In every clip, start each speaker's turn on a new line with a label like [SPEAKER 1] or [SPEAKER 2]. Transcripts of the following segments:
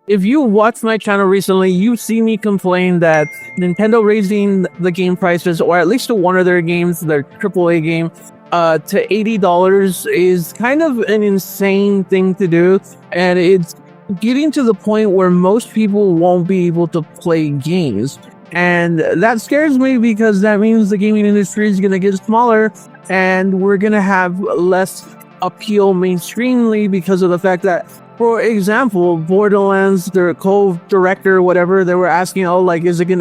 [SPEAKER 1] if you watched my channel recently, you've seen me complain that Nintendo raising the game prices, or at least to one of their games, their AAA game, to $80 is kind of an insane thing to do, and it's getting to the point where most people won't be able to play games. And that scares me because that means the gaming industry is going to get smaller and we're going to have less appeal mainstreamly because of the fact that, for example, Borderlands, their co-director, whatever, they were asking, oh, like, is the game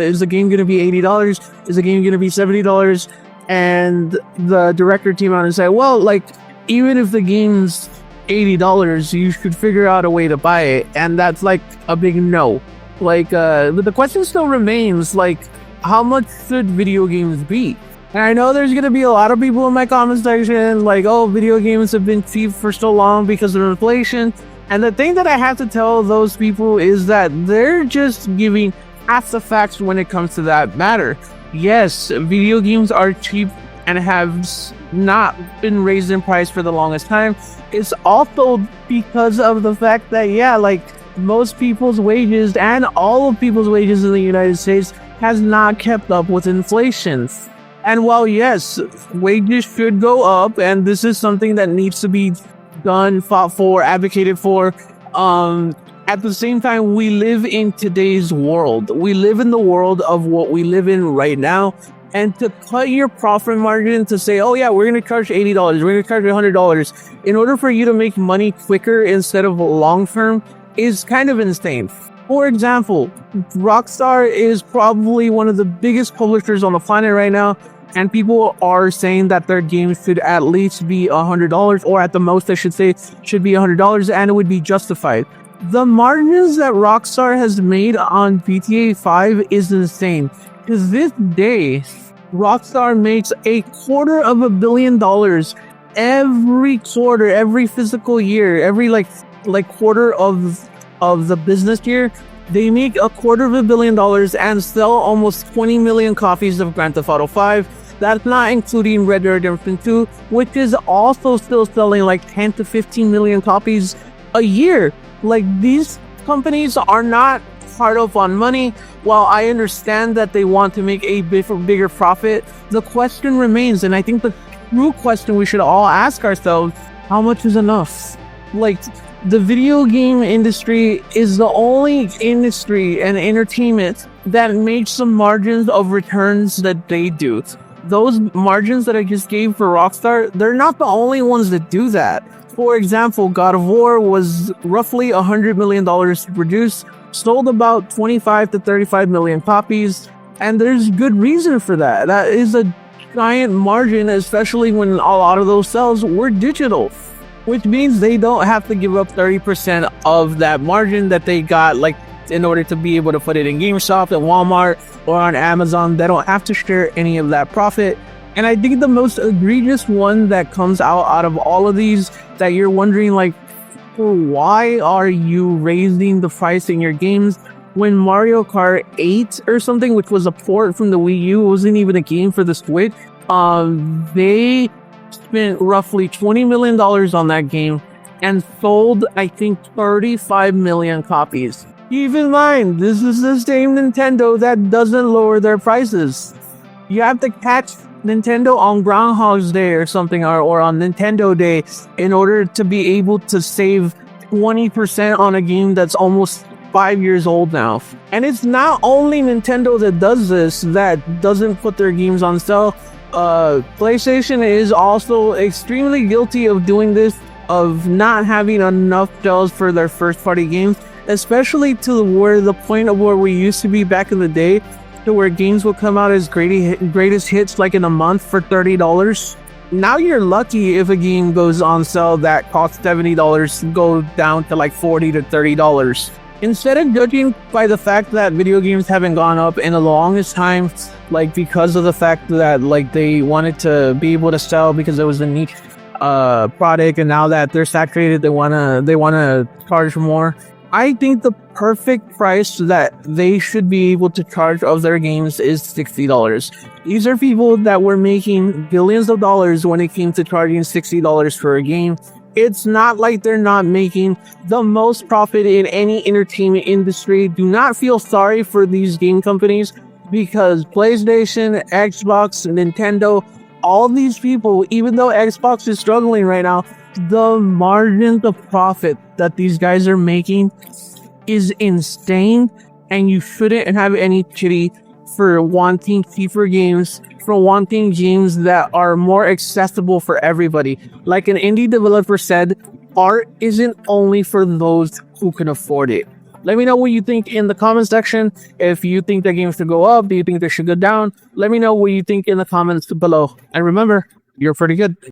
[SPEAKER 1] going to be $80? Is the game going to be $70? And the director came out and said, well, like, even if the game's $80, you should figure out a way to buy it. And that's like a big no. Like, but the question still remains, like, how much should video games be? And I know there's gonna be a lot of people in my comment section like, oh, video games have been cheap for so long because of inflation. And the thing that I have to tell those people is that they're just giving half the facts when it comes to that matter. Yes, video games are cheap and have not been raised in price for the longest time. It's also because of the fact that, yeah, like, most people's wages and all of people's wages in the United States has not kept up with inflation. And while, yes, wages should go up, and this is something that needs to be done, fought for, advocated for, at the same time, we live in today's world. We live in the world of what we live in right now. And to cut your profit margin to say, oh yeah, we're going to charge $80, we're going to charge $100, in order for you to make money quicker instead of long term, is kind of insane. For example, Rockstar is probably one of the biggest publishers on the planet right now, and people are saying that their games should at least be $100, or at the most, I should say, should be $100, and it would be justified. The margins that Rockstar has made on GTA 5 is insane. Because this day, Rockstar makes $250 million every quarter, every physical year, every like quarter of the business year. They make $250 million and sell almost 20 million copies of Grand Theft Auto 5. That's not including Red Dead Redemption 2, which is also still selling like 10 to 15 million copies a year. Like, these companies are not hard up on money. While I understand that they want to make a bigger profit, the question remains, and I think the true question we should all ask ourselves, how much is enough? Like, the video game industry is the only industry and entertainment that makes some margins of returns that they do. Those margins that I just gave for Rockstar, they're not the only ones that do that. For example, God of War was roughly $100 million to produce, sold about 25 to 35 million copies, and there's good reason for that. That is a giant margin, especially when a lot of those sales were digital, which means they don't have to give up 30% of that margin that they got, like, in order to be able to put it in GameStop and Walmart or on Amazon. They don't have to share any of that profit. And I think the most egregious one that comes out of all of these, that you're wondering, like, why are you raising the price in your games when Mario Kart 8 or something, which was a port from the Wii U, wasn't even a game for the Switch, they spent roughly $20 million on that game and sold, I think, 35 million copies. Keep in mind, this is the same Nintendo that doesn't lower their prices. You have to catch Nintendo on Groundhog's Day or something, or on Nintendo Day, in order to be able to save 20% on a game that's almost 5 years old now. And it's not only Nintendo that does this, that doesn't put their games on sale. PlayStation is also extremely guilty of doing this, of not having enough sales for their first party games, especially to where the point of where we used to be back in the day, to where games will come out as greatest hits like in a month for $30. Now you're lucky if a game goes on sale that costs $70 go down to like $40 to $30. Instead of judging by the fact that video games haven't gone up in the longest time, like because of the fact that like they wanted to be able to sell because it was a niche product, and now that they're saturated, they wanna charge more. I think the perfect price that they should be able to charge of their games is $60. These are people that were making billions of dollars when it came to charging $60 for a game, It's not like they're not making the most profit in any entertainment industry. Do not feel sorry for these game companies, because PlayStation, Xbox, Nintendo, all these people, even though Xbox is struggling right now, the margins of profit that these guys are making is insane, and you shouldn't have any pity for wanting cheaper games, for wanting games that are more accessible for everybody. Like an indie developer said, art isn't only for those who can afford it. Let me know what you think in the comment section. If you think the games should go up, do you think they should go down? Let me know what you think in the comments below. And remember, you're pretty good.